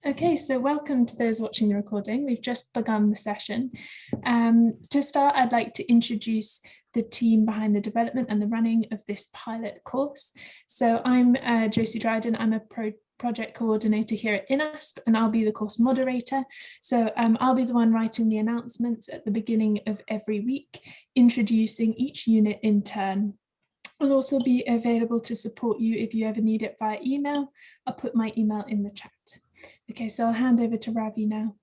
Okay, so welcome to those watching the recording. We've just begun the session. To start, I'd like to introduce the team behind the development and the running of this pilot course. So I'm Josie Dryden. I'm a project coordinator here at INASP, and I'll be the course moderator. So I'll be the one writing the announcements at the beginning of every week, introducing each unit in turn. I'll also be available to support you if you ever need it via email. I'll put my email in the chat. Okay, so I'll hand over to Ravi now.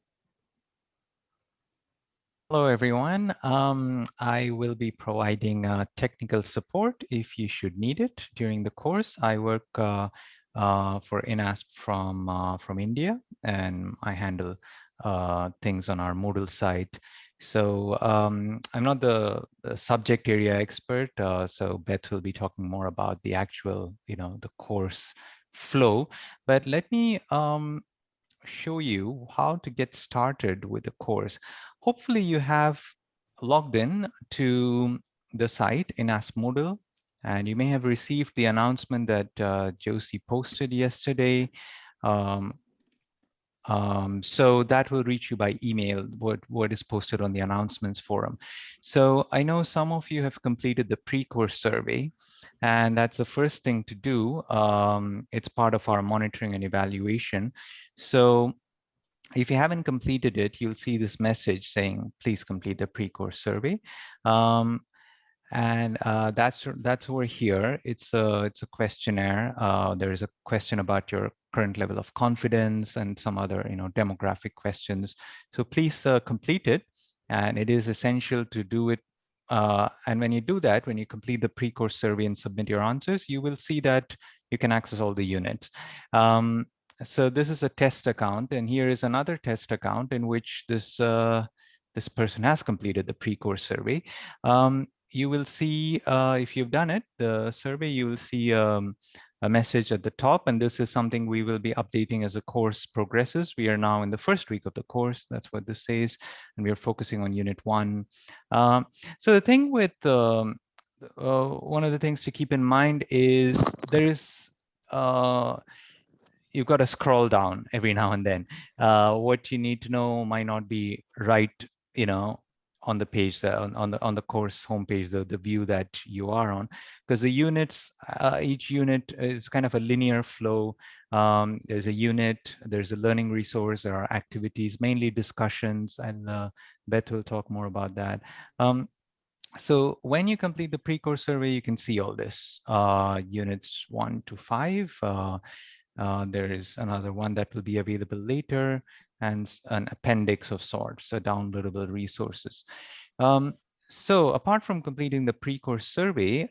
Hello, everyone. I will be providing technical support if you should need it during the course. I work for INASP from India, and I handle things on our Moodle site. So I'm not the subject area expert, so Beth will be talking more about the actual, the course flow. But let me show you how to get started with the course. Hopefully you have logged in to the site in INASP Moodle, and you may have received the announcement that Josie posted yesterday. So that will reach you by email, what is posted on the announcements forum. So I know some of you have completed the pre-course survey, and that's the first thing to do. It's part of our monitoring and evaluation. So if you haven't completed it, you'll see this message saying, please complete the pre-course survey. And that's over here. It's a questionnaire. There is a question about your current level of confidence and some other demographic questions. So please complete it. And it is essential to do it. And when you do that, when you complete the pre-course survey and submit your answers, you will see that you can access all the units. So this is a test account, and here is another test account in which this person has completed the pre-course survey. You will see, if you've done it, the survey, you will see a message at the top, and this is something we will be updating as the course progresses. We are now in the first week of the course. That's what this says, and we are focusing on Unit 1. So the thing with one of the things to keep in mind is there is you've got to scroll down every now and then. What you need to know might not be right, on the page, on the course homepage, the view that you are on, because the units, each unit is kind of a linear flow. There's a unit, there's a learning resource, there are activities, mainly discussions, and Beth will talk more about that. So when you complete the pre-course survey, you can see all this, units 1 to 5. There is another one that will be available later, and an appendix of sorts, so downloadable resources. So apart from completing the pre-course survey,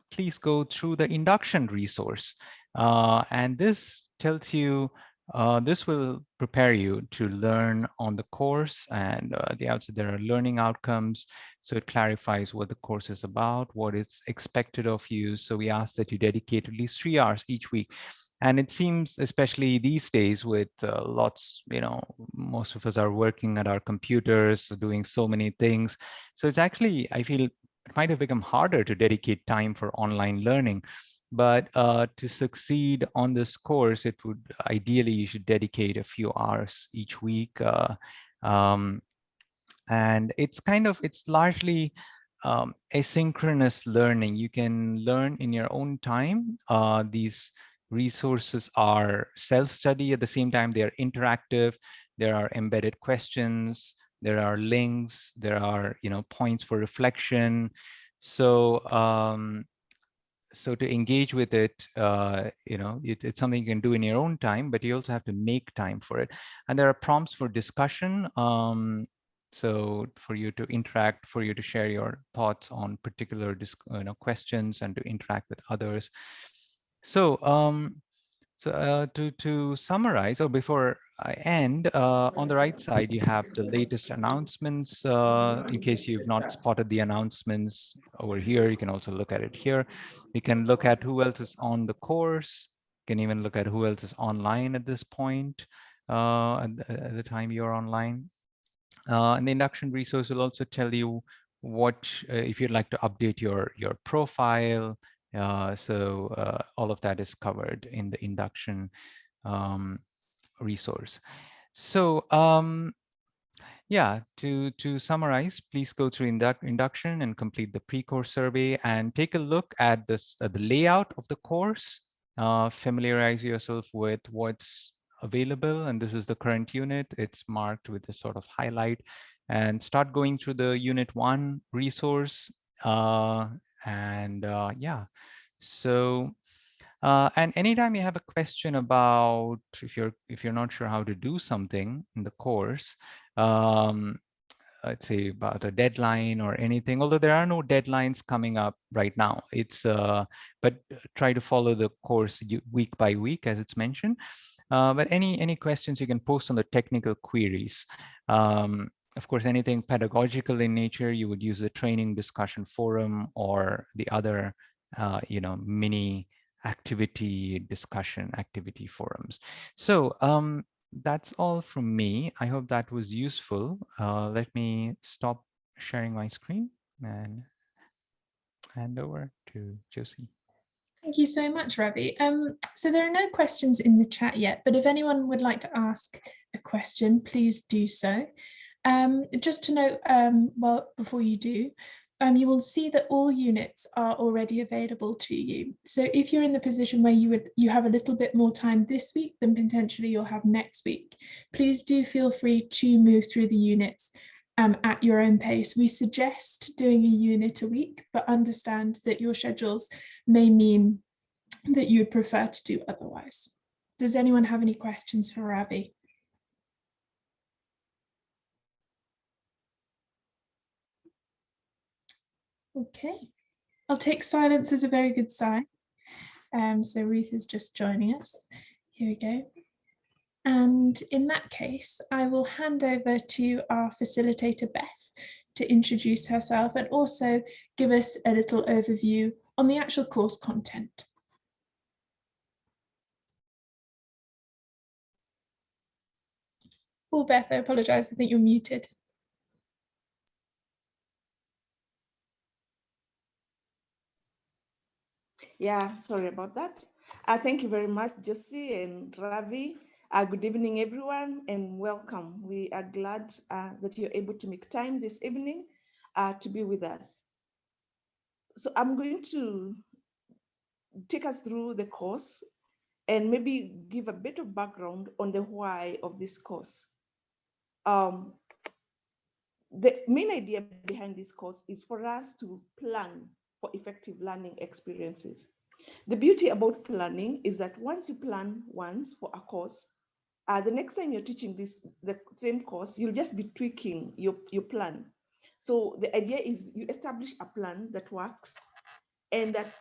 please go through the induction resource. And this tells you, this will prepare you to learn on the course, and at the outset there are learning outcomes. So it clarifies what the course is about, what is expected of you. So we ask that you dedicate at least 3 hours each week. And it seems, especially these days with lots, most of us are working at our computers, doing so many things. So it's actually, I feel, it might have become harder to dedicate time for online learning. But to succeed on this course, it would ideally, you should dedicate a few hours each week. And it's largely asynchronous learning. You can learn in your own time. These resources are self-study. At the same time, they are interactive. There are embedded questions. There are links. There are points for reflection. So so to engage with it, it's something you can do in your own time, but you also have to make time for it. And there are prompts for discussion. So for you to interact, for you to share your thoughts on particular questions, and to interact with others. So to summarize, or before I end, on the right side, you have the latest announcements. In case you've not spotted the announcements over here, you can also look at it here. You can look at who else is on the course. You can even look at who else is online at this point, at the time you're online. And the induction resource will also tell you what, if you'd like to update your profile. So all of that is covered in the induction resource. So yeah, to summarize, please go through induction and complete the pre-course survey and take a look at this the layout of the course. Familiarize yourself with what's available, and this is the current unit. It's marked with a sort of highlight, and start going through the unit 1 resource. Yeah, so and anytime you have a question about if you're not sure how to do something in the course, let's say about a deadline or anything, although there are no deadlines coming up right now, it's but try to follow the course week by week as it's mentioned. But any questions you can post on the technical queries. Of course, anything pedagogical in nature, you would use the training discussion forum or the other mini activity discussion activity forums. So that's all from me. I hope that was useful. Let me stop sharing my screen and hand over to Josie. Thank you so much, Ravi. So there are no questions in the chat yet, but if anyone would like to ask a question, please do so. Just to note, well, before you do, you will see that all units are already available to you. So if you're in the position where you have a little bit more time this week than potentially you'll have next week, please do feel free to move through the units at your own pace. We suggest doing a unit a week, but understand that your schedules may mean that you would prefer to do otherwise. Does anyone have any questions for Ravi? Okay, I'll take silence as a very good sign. So Ruth is just joining us. Here we go. And in that case, I will hand over to our facilitator, Beth, to introduce herself and also give us a little overview on the actual course content. Oh, Beth, I apologize. I think you're muted. Yeah, sorry about that. Thank you very much, Josie and Ravi. Good evening, everyone, and welcome. We are glad that you're able to make time this evening to be with us. So I'm going to take us through the course and maybe give a bit of background on the why of this course. The main idea behind this course is for us to plan for effective learning experiences. The beauty about planning is that once you plan once for a course, the next time you're teaching the same course, you'll just be tweaking your plan. So the idea is you establish a plan that works and that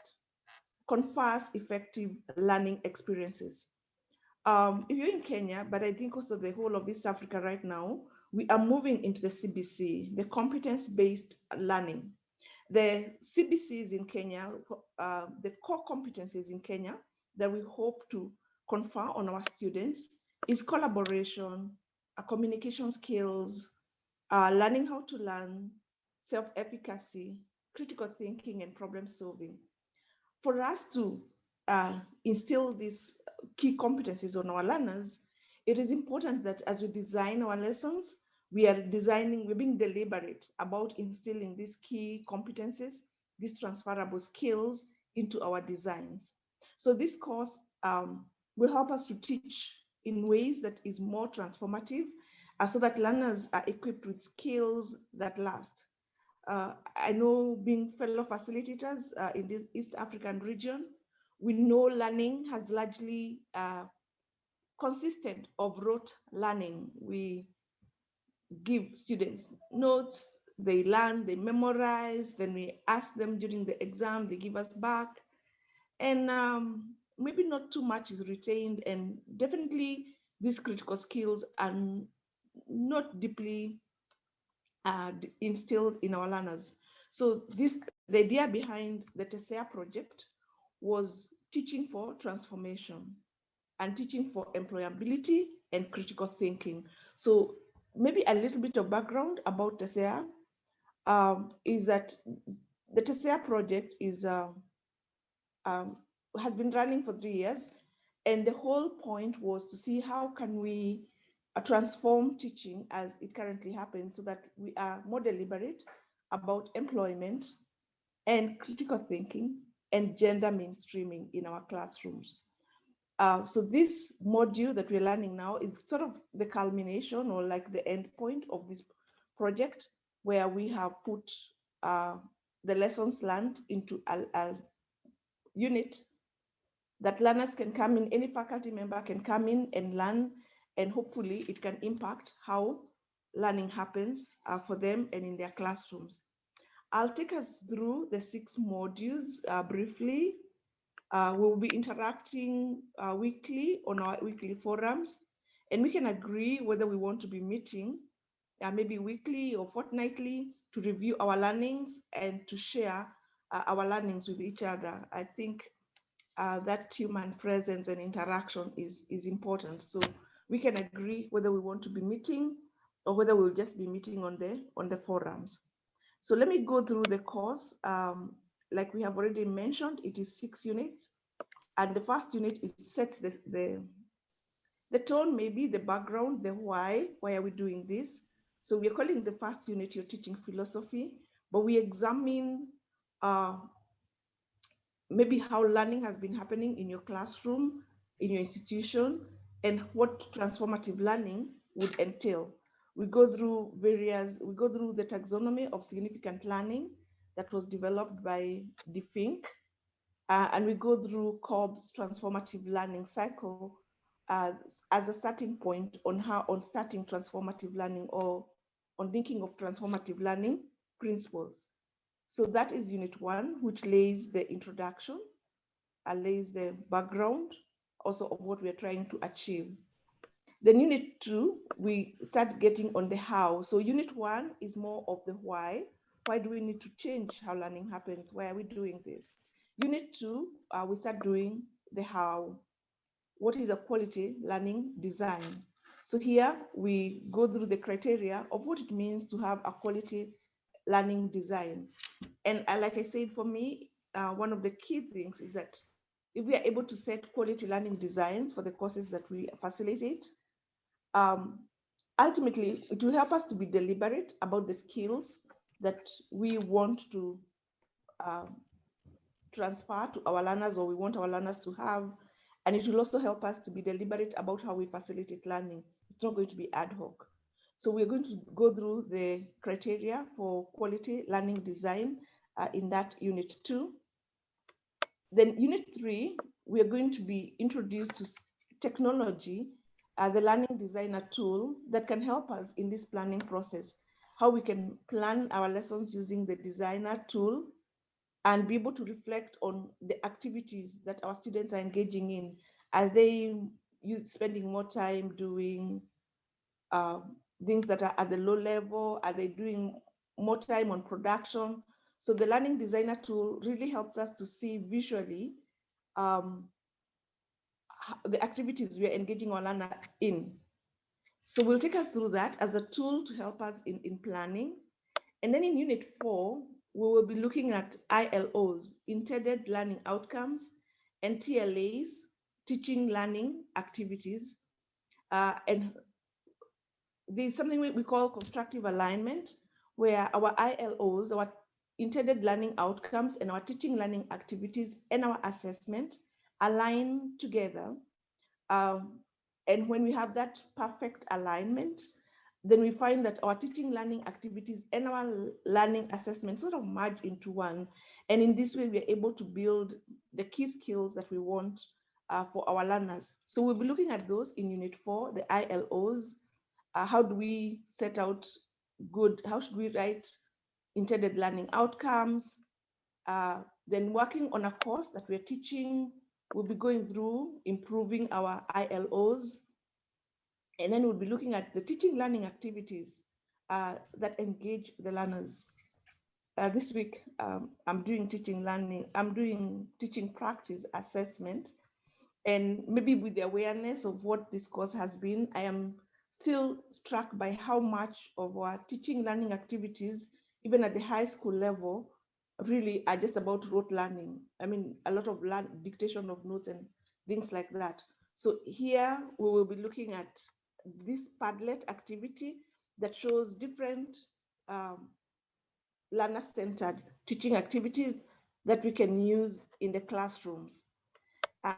confers effective learning experiences. If you're in Kenya, but I think also the whole of East Africa right now, we are moving into the CBC, the competence-based learning. The CBCs in Kenya, the core competencies in Kenya that we hope to confer on our students is collaboration, communication skills, learning how to learn, self-efficacy, critical thinking, and problem solving. For us to instill these key competencies on our learners, it is important that as we design our lessons, we're being deliberate about instilling these key competencies, these transferable skills into our designs. So this course will help us to teach in ways that is more transformative so that learners are equipped with skills that last. I know, being fellow facilitators in this East African region, we know learning has largely consisted of rote learning. We give students notes, they learn, they memorize, then we ask them during the exam, they give us back. And maybe not too much is retained, and definitely these critical skills are not deeply instilled in our learners. So the idea behind the TESEA project was teaching for transformation and teaching for employability and critical thinking. So maybe a little bit of background about TESEA is that the TESEA project is has been running for 3 years, And the whole point was to see how can we transform teaching as it currently happens so that we are more deliberate about employment and critical thinking and gender mainstreaming in our classrooms. So this module that we're learning now is sort of the culmination or like the end point of this project, where we have put the lessons learned into a unit that learners can come in, any faculty member can come in and learn, and hopefully it can impact how learning happens for them and in their classrooms. I'll take us through the 6 modules briefly. We'll be interacting weekly on our weekly forums, and we can agree whether we want to be meeting maybe weekly or fortnightly to review our learnings and to share our learnings with each other. I think that human presence and interaction is important. So we can agree whether we want to be meeting or whether we'll just be meeting on the forums. So let me go through the course. Like we have already mentioned, it is 6 units. And the first unit is set the tone, maybe the background, the why are we doing this? So we're calling the first unit, you're teaching philosophy, but we examine maybe how learning has been happening in your classroom, in your institution, and what transformative learning would entail. We go through the taxonomy of significant learning that was developed by DeFink, and we go through Cobb's transformative learning cycle as a starting point on starting transformative learning or on thinking of transformative learning principles. So that is unit 1, which lays the introduction, lays the background also of what we are trying to achieve. Then unit 2, we start getting on the how. So unit 1 is more of the why. Why do we need to change how learning happens? Why are we doing this? Unit 2, we start doing the how. What is a quality learning design? So here we go through the criteria of what it means to have a quality learning design. And like I said, for me, one of the key things is that if we are able to set quality learning designs for the courses that we facilitate, ultimately it will help us to be deliberate about the skills that we want to transfer to our learners, or we want our learners to have. And it will also help us to be deliberate about how we facilitate learning. It's not going to be ad hoc. So we're going to go through the criteria for quality learning design in that unit 2. Then unit 3, we are going to be introduced to technology as a learning designer tool that can help us in this planning process, how we can plan our lessons using the designer tool and be able to reflect on the activities that our students are engaging in. Are they spending more time doing things that are at the low level? Are they doing more time on production? So the learning designer tool really helps us to see visually the activities we are engaging our learner in. So we'll take us through that as a tool to help us in planning. And then in unit 4, we will be looking at ILOs, intended learning outcomes, and TLAs, teaching learning activities. And there's something we call constructive alignment, where our ILOs, our intended learning outcomes, and our teaching learning activities and our assessment align together. And when we have that perfect alignment, then we find that our teaching learning activities and our learning assessment sort of merge into one. And in this way, we're able to build the key skills that we want for our learners. So we'll be looking at those in unit 4, the ILOs. How do we set out how should we write intended learning outcomes? Then working on a course that we're teaching, we'll be going through improving our ILOs. And then we'll be looking at the teaching learning activities that engage the learners. This week, I'm doing teaching practice assessment. And maybe with the awareness of what this course has been, I am still struck by how much of our teaching learning activities, even at the high school level, really are just about rote learning. I mean, a lot of dictation of notes and things like that. So here we will be looking at this Padlet activity that shows different learner-centered teaching activities that we can use in the classrooms.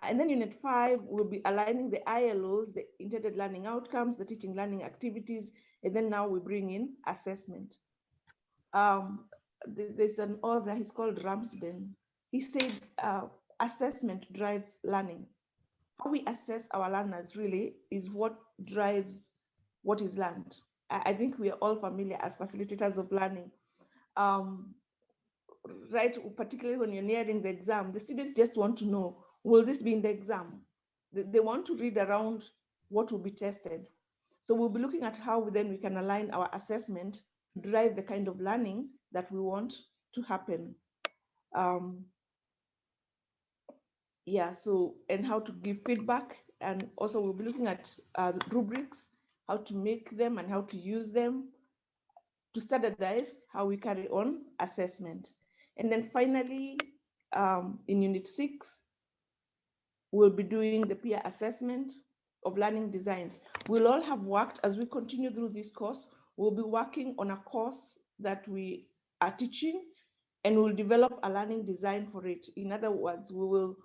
And then Unit 5 will be aligning the ILOs, the intended learning outcomes, the teaching learning activities, and then now we bring in assessment. There's an author, he's called Ramsden. He said assessment drives learning. How we assess our learners really is what drives what is learned. I think we are all familiar as facilitators of learning. Right, particularly when you're nearing the exam, the students just want to know, will this be in the exam? They want to read around what will be tested. So we'll be looking at how then we can align our assessment to drive the kind of learning that we want to happen. Yeah, so, and how to give feedback. And also we'll be looking at rubrics, how to make them and how to use them to standardize how we carry on assessment. And then finally, in Unit 6, we'll be doing the peer assessment of learning designs. We'll all have worked, as we continue through this course, we'll be working on a course that we are teaching, and we'll develop a learning design for it. In other words, we will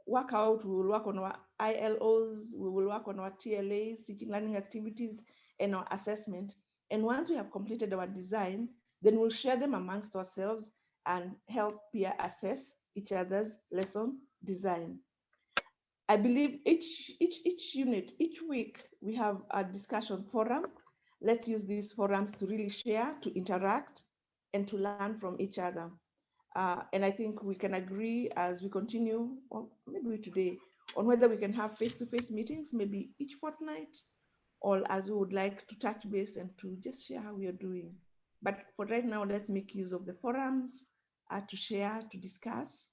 work on our ILOs, we will work on our TLAs, teaching learning activities, and our assessment. And once we have completed our design, then we'll share them amongst ourselves and help peer assess each other's lesson design. I believe each unit, each week, we have a discussion forum. Let's use these forums to really share, to interact, and to learn from each other. And I think we can agree as we continue, or maybe today, on whether we can have face-to-face meetings, maybe each fortnight, or as we would like to touch base and to just share how we are doing. But for right now, let's make use of the forums to share, to discuss,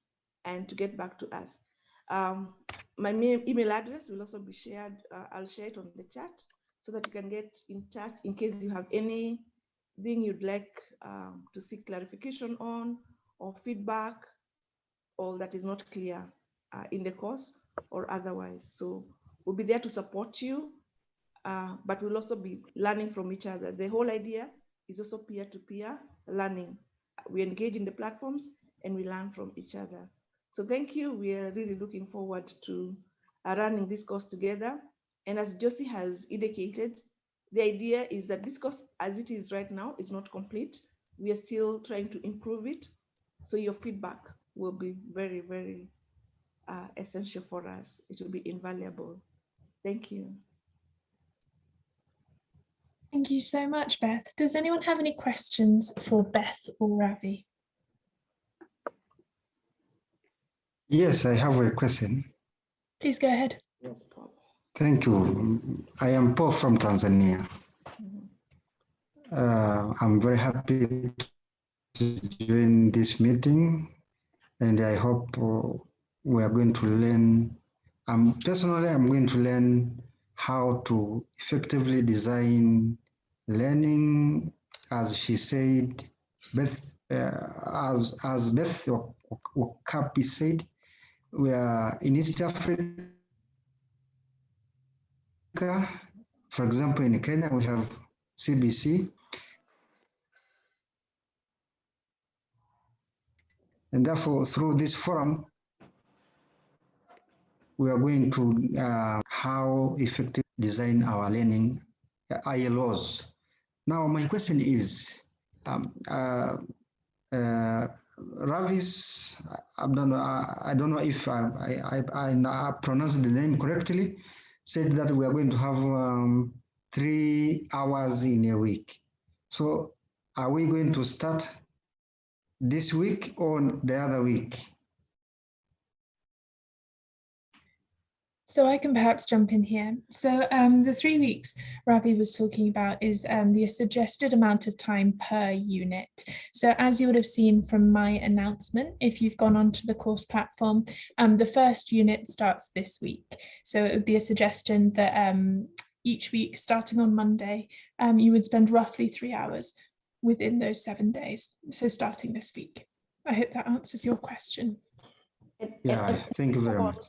and to get back to us. My email address will also be shared. I'll share it on the chat so that you can get in touch in case you have anything you'd like to seek clarification on, or feedback, or that is not clear in the course or otherwise. So we'll be there to support you, but we'll also be learning from each other. The whole idea is also peer-to-peer learning. We engage in the platforms and we learn from each other. So thank you. We are really looking forward to running this course together. And as Josie has indicated, the idea is that this course as it is right now is not complete. We are still trying to improve it. So your feedback will be very, very essential for us. It will be invaluable. Thank you. Thank you so much, Beth. Does anyone have any questions for Beth or Ravi? Yes, I have a question. Please go ahead. Yes, Paul. Thank you. I am Paul from Tanzania. I'm very happy to join this meeting, and I hope we are going to learn. Personally, I'm going to learn how to effectively design learning, as she said, Beth, as Beth Okapi said, we are in East Africa. For example, in Kenya, we have CBC. And therefore, through this forum, we are going to how effective design our learning ILOs. Now, my question is, Ravis, I don't know if I pronounced the name correctly, said that we are going to have 3 hours in a week. So are we going to start this week or the other week? So I can perhaps jump in here. So the 3 weeks Ravi was talking about is the suggested amount of time per unit. So as you would have seen from my announcement, if you've gone onto the course platform, the first unit starts this week. So it would be a suggestion that each week, starting on Monday, you would spend roughly 3 hours within those 7 days. So starting this week. I hope that answers your question. Yeah, thank you very much.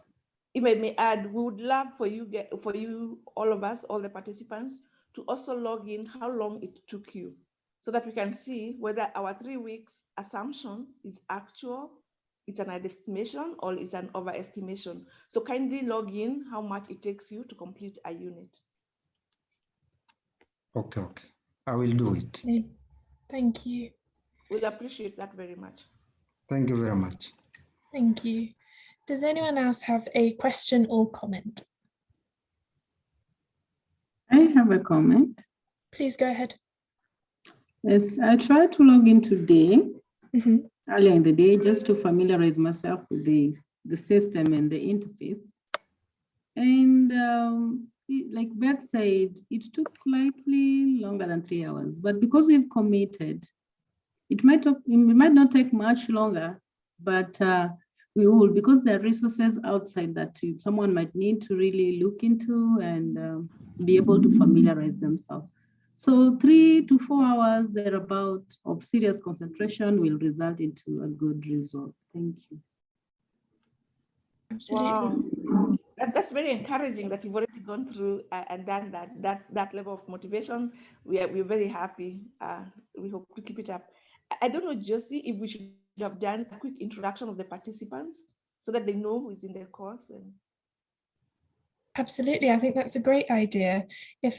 if I may add, we would love for you, all of us, all the participants, to also log in how long it took you, so that we can see whether our 3 weeks assumption is actual, it's an estimation, or is an overestimation. So kindly log in how much it takes you to complete a unit. Okay, okay. I will do it. Okay. Thank you. We'll appreciate that very much. Thank you very much. Thank you. Does anyone else have a question or comment? I have a comment. Please go ahead. Yes, I tried to log in today, Mhm. earlier in the day, just to familiarize myself with the system and the interface. And like Beth said, it took slightly longer than 3 hours, but because we've committed, it might not take much longer, but we will, because there are resources outside that someone might need to really look into and be able to familiarize themselves. So 3 to 4 hours thereabout of serious concentration will result into a good result. Thank you. Absolutely. Wow. That's very encouraging that you've already gone through and done that level of motivation. We're very happy. We hope to keep it up. I don't know, Josie, if we should have done a quick introduction of the participants so that they know who is in the course. Absolutely. I think that's a great idea. If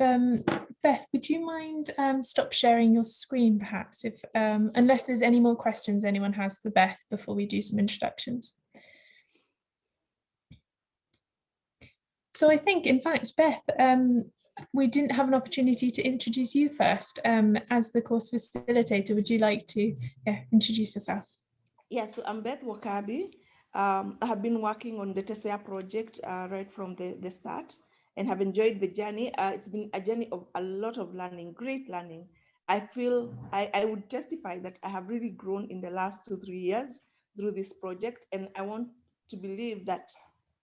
Beth, would you mind stop sharing your screen perhaps, if unless there's any more questions anyone has for Beth before we do some introductions. So I think, in fact, Beth, we didn't have an opportunity to introduce you first as the course facilitator. Would you like to introduce yourself? Yeah, so I'm Beth Wakabi. I have been working on the TESEA project right from the start and have enjoyed the journey. It's been a journey of a lot of learning, great learning. I feel I would testify that I have really grown in the last 2-3 years through this project, and I want to believe that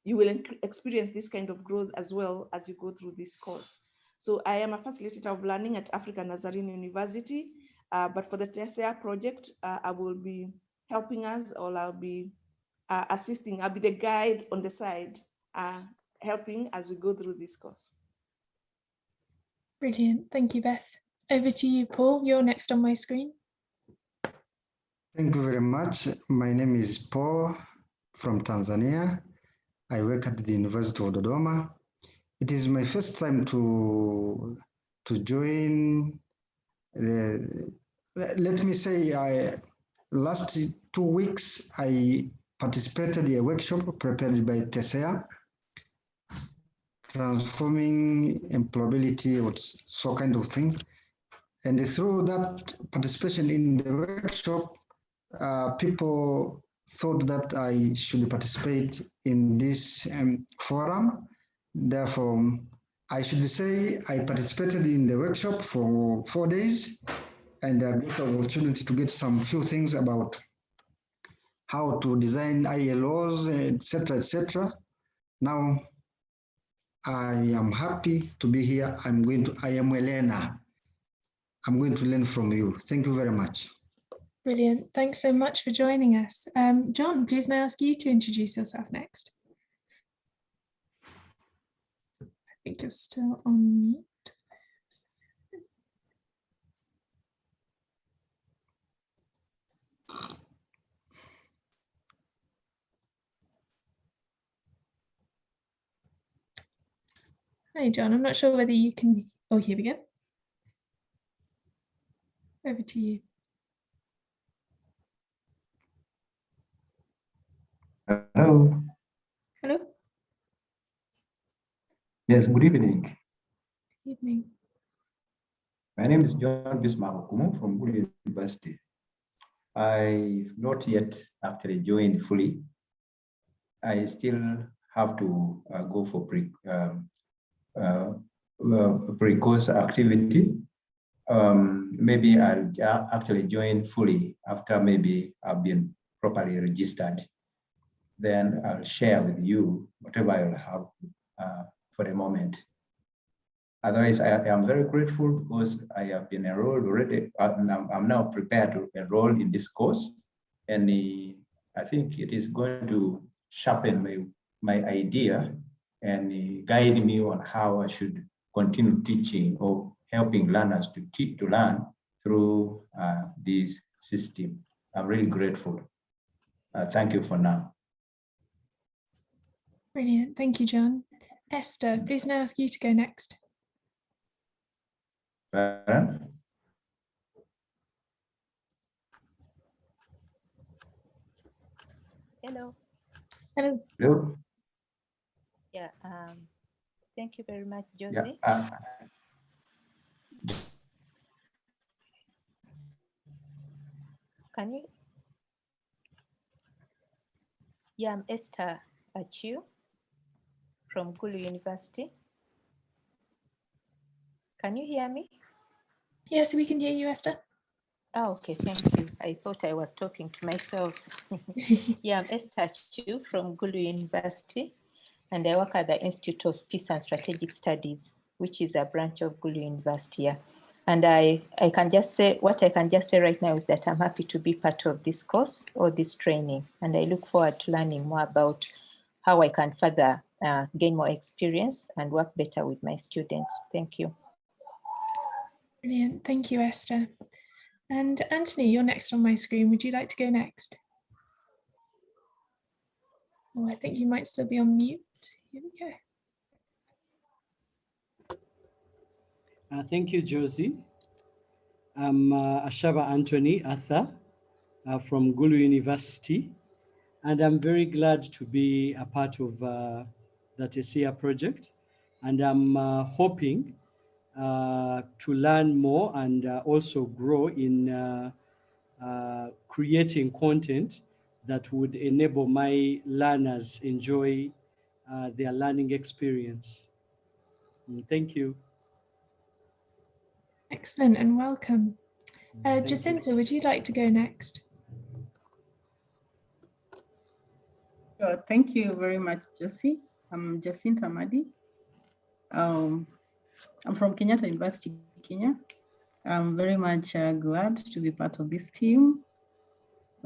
you will experience this kind of growth as well as you go through this course. So I am a facilitator of learning at African Nazarene University, but for the TESEA project, I will be helping us, or I'll be assisting. I'll be the guide on the side, helping as we go through this course. Brilliant. Thank you, Beth. Over to you, Paul. You're next on my screen. Thank you very much. My name is Paul from Tanzania. I work at the University of Dodoma. It is my first time to join. Let me say, last 2 weeks I participated in a workshop prepared by TESEA, transforming employability, or so kind of thing. And through that participation in the workshop, people thought that I should participate in this forum. Therefore, I should say I participated in the workshop for 4 days, and I got the opportunity to get some few things about how to design ILOs, etc., etc. Now, I am happy to be here. I am a learner. I'm going to learn from you. Thank you very much. Brilliant. Thanks so much for joining us. John, please may I ask you to introduce yourself next? I think you're still on mute. Hi, John. I'm not sure whether you can. Oh, here we go. Over to you. Hello. Hello. Yes, good evening. Good evening. My name is John Bismarck Okumu from Gulu University. I've not yet actually joined fully. I still have to go for pre-course activity. Maybe I'll actually join fully after maybe I've been properly registered. Then I'll share with you whatever I'll have for the moment. Otherwise, I am very grateful because I have been enrolled already. I'm now prepared to enroll in this course, and I think it is going to sharpen my idea and guide me on how I should continue teaching or helping learners to learn through this system. I'm really grateful. Thank you for now. Brilliant. Thank you, John. Esther, please may I ask you to go next? Baron? Hello. Hello. Hello? Yeah. Thank you very much, Josie. Yeah. Can you? Yeah, I'm Esther Achiu from Gulu University. Can you hear me? Yes, we can hear you, Esther. Oh, okay, thank you. I thought I was talking to myself. Yeah, I'm Esther Achiu from Gulu University, and I work at the Institute of Peace and Strategic Studies, which is a branch of Gulu University. Yeah. And I can just say, what I can just say right now is that I'm happy to be part of this course or this training. And I look forward to learning more about how I can further gain more experience and work better with my students. Thank you. Brilliant. Thank you, Esther. And Anthony, you're next on my screen. Would you like to go next? Oh, I think you might still be on mute. Here we go. Thank you, Josie. I'm Ashaba Anthony Arthur from Gulu University, and I'm very glad to be a part of the TESEA project. And I'm hoping to learn more and also grow in creating content that would enable my learners enjoy their learning experience. Thank you. Excellent and welcome. Thank Jacinta, would you like to go next? Thank you very much, Josie. I'm Jacinta Madi. I'm from Kenyatta University, Kenya. I'm very much glad to be part of this team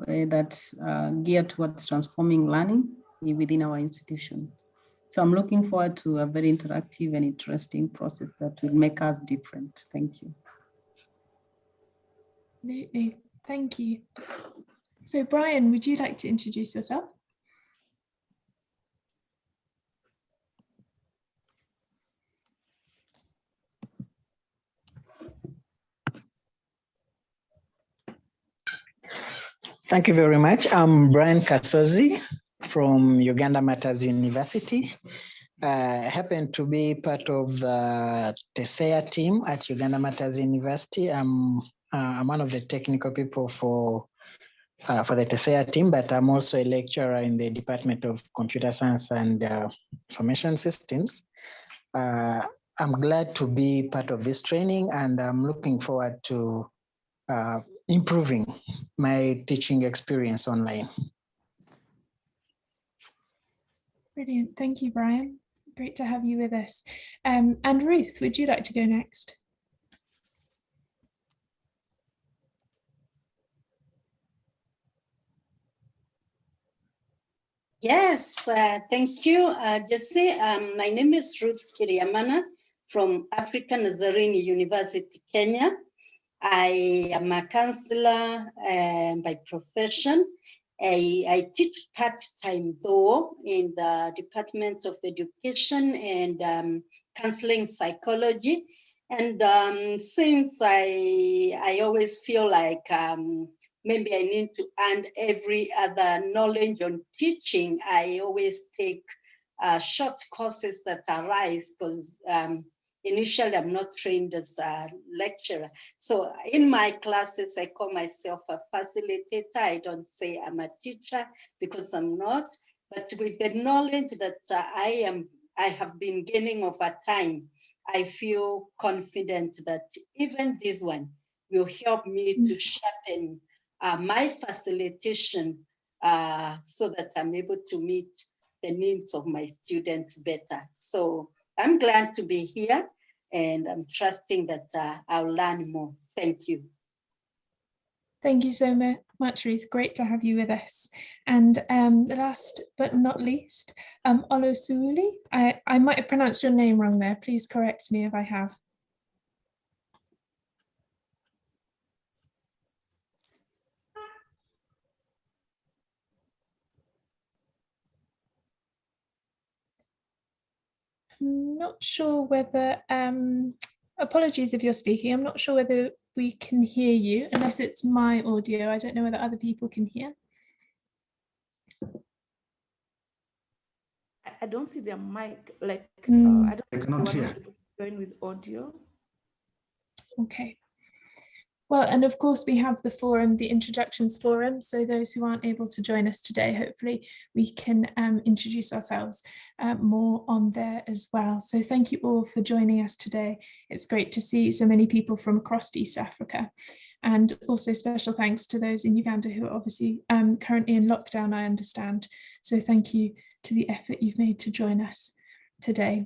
that's geared towards transforming learning within our institution. So I'm looking forward to a very interactive and interesting process that will make us different. Thank you. Absolutely. Thank you. So Brian, would you like to introduce yourself? Thank you very much. I'm Brian Kasozi from Uganda Matters University. I happen to be part of the TESEA team at Uganda Matters University. I'm one of the technical people for the TESEA team, but I'm also a lecturer in the Department of Computer Science and Information Systems. I'm glad to be part of this training, and I'm looking forward to improving my teaching experience online. Brilliant. Thank you, Brian. Great to have you with us. And Ruth, would you like to go next? Yes, thank you, Josie. My name is Ruth Kiriamana from African Nazarene University, Kenya. I am a counselor by profession. I teach part-time though in the Department of Education and Counseling Psychology. And since I always feel like maybe I need to add every other knowledge on teaching, I always take short courses that arise because initially I'm not trained as a lecturer. So in my classes, I call myself a facilitator. I don't say I'm a teacher because I'm not, but with the knowledge that I have been gaining over time, I feel confident that even this one will help me to sharpen my facilitation so that I'm able to meet the needs of my students better. So I'm glad to be here and I'm trusting that I'll learn more. Thank you. Thank you so much, Ruth. Great to have you with us. And the last but not least, Olosuuli. I might have pronounced your name wrong there. Please correct me if I have. I'm not sure whether, apologies if you're speaking, I'm not sure whether we can hear you, unless it's my audio. I don't know whether other people can hear. I don't see their mic, like, Mm. I cannot hear. Join with audio. Okay. Well, and of course we have the forum, the introductions forum. So those who aren't able to join us today, hopefully we can introduce ourselves more on there as well. So thank you all for joining us today. It's great to see so many people from across East Africa. And also special thanks to those in Uganda who are obviously currently in lockdown, I understand. So thank you to the effort you've made to join us today.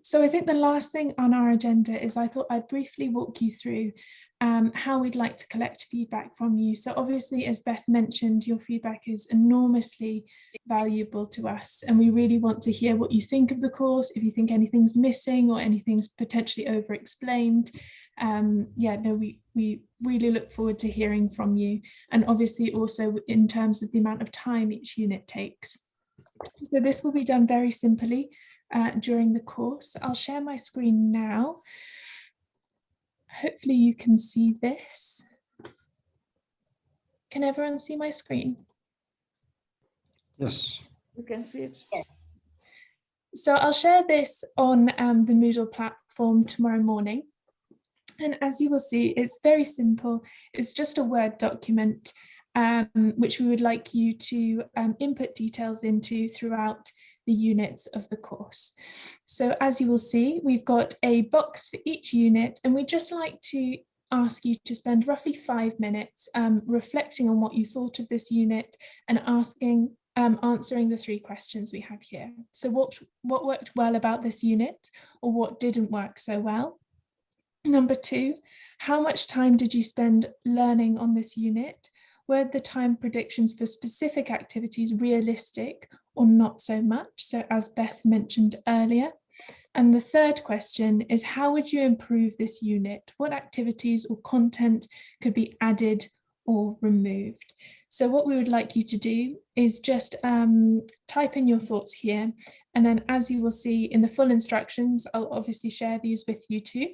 So I think the last thing on our agenda is I thought I'd briefly walk you through how we'd like to collect feedback from you. So obviously, as Beth mentioned, your feedback is enormously valuable to us, and we really want to hear what you think of the course, if you think anything's missing or anything's potentially over-explained. We really look forward to hearing from you, and obviously also in terms of the amount of time each unit takes. So this will be done very simply during the course. I'll share my screen now. Hopefully you can see this. Can everyone see my screen? Yes. You can see it. Yes. So I'll share this on the Moodle platform tomorrow morning. And as you will see, it's very simple. It's just a Word document which we would like you to input details into throughout the units of the course. So as you will see, we've got a box for each unit, and we'd just like to ask you to spend roughly 5 minutes reflecting on what you thought of this unit and answering the 3 questions we have here. So what worked well about this unit, or what didn't work so well? Number 2, how much time did you spend learning on this unit? Were the time predictions for specific activities realistic or not so much? So as Beth mentioned earlier. And the 3rd question is, how would you improve this unit? What activities or content could be added or removed? So what we would like you to do is just type in your thoughts here. And then as you will see in the full instructions, I'll obviously share these with you too.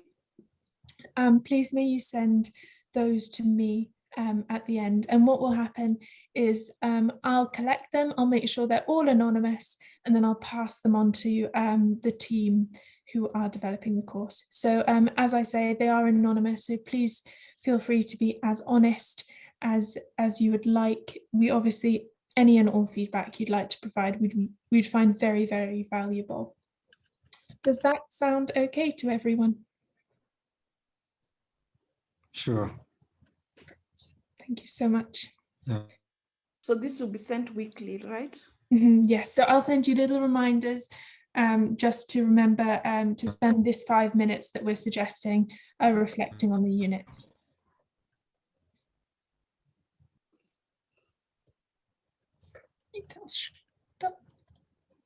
Please may you send those to me at the end, and what will happen is I'll collect them, I'll make sure they're all anonymous, and then I'll pass them on to the team who are developing the course. So as I say, they are anonymous, so please feel free to be as honest as you would like. We obviously, any and all feedback you'd like to provide, we'd find very, very valuable. Does that sound okay to everyone? Sure. Thank you so much. Yeah. So this will be sent weekly, right? Yes, so I'll send you little reminders just to remember to spend this 5 minutes that we're suggesting reflecting on the unit. I'll stop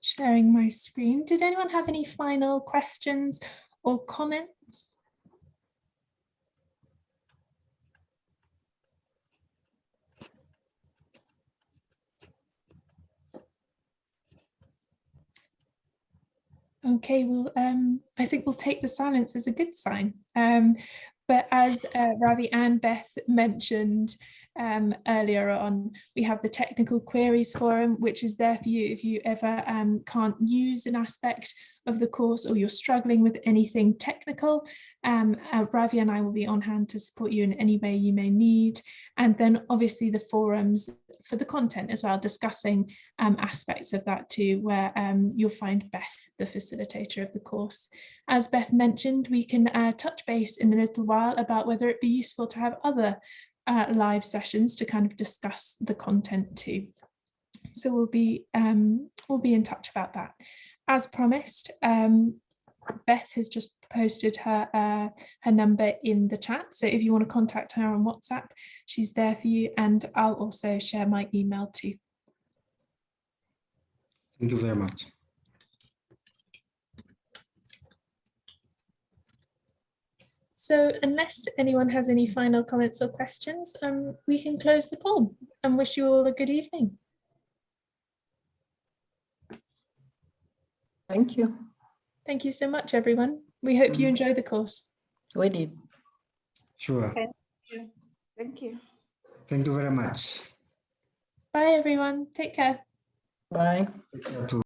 sharing my screen. Did anyone have any final questions or comments? Okay, well, I think we'll take the silence as a good sign. But as Ravi and Beth mentioned earlier on, we have the technical queries forum, which is there for you if you ever can't use an aspect of the course or you're struggling with anything technical. Ravi and I will be on hand to support you in any way you may need. And then obviously the forums for the content as well, discussing aspects of that too, where you'll find Beth, the facilitator of the course. As Beth mentioned, we can touch base in a little while about whether it'd be useful to have other live sessions to kind of discuss the content too. So we'll be in touch about that. As promised, Beth has just posted her her number in the chat. So if you want to contact her on WhatsApp, she's there for you. And I'll also share my email too. Thank you very much. So unless anyone has any final comments or questions, we can close the call and wish you all a good evening. Thank you. Thank you so much, everyone. We hope you enjoy the course. We did. Sure. Thank you. Thank you. Thank you very much. Bye, everyone. Take care. Bye. Take care too.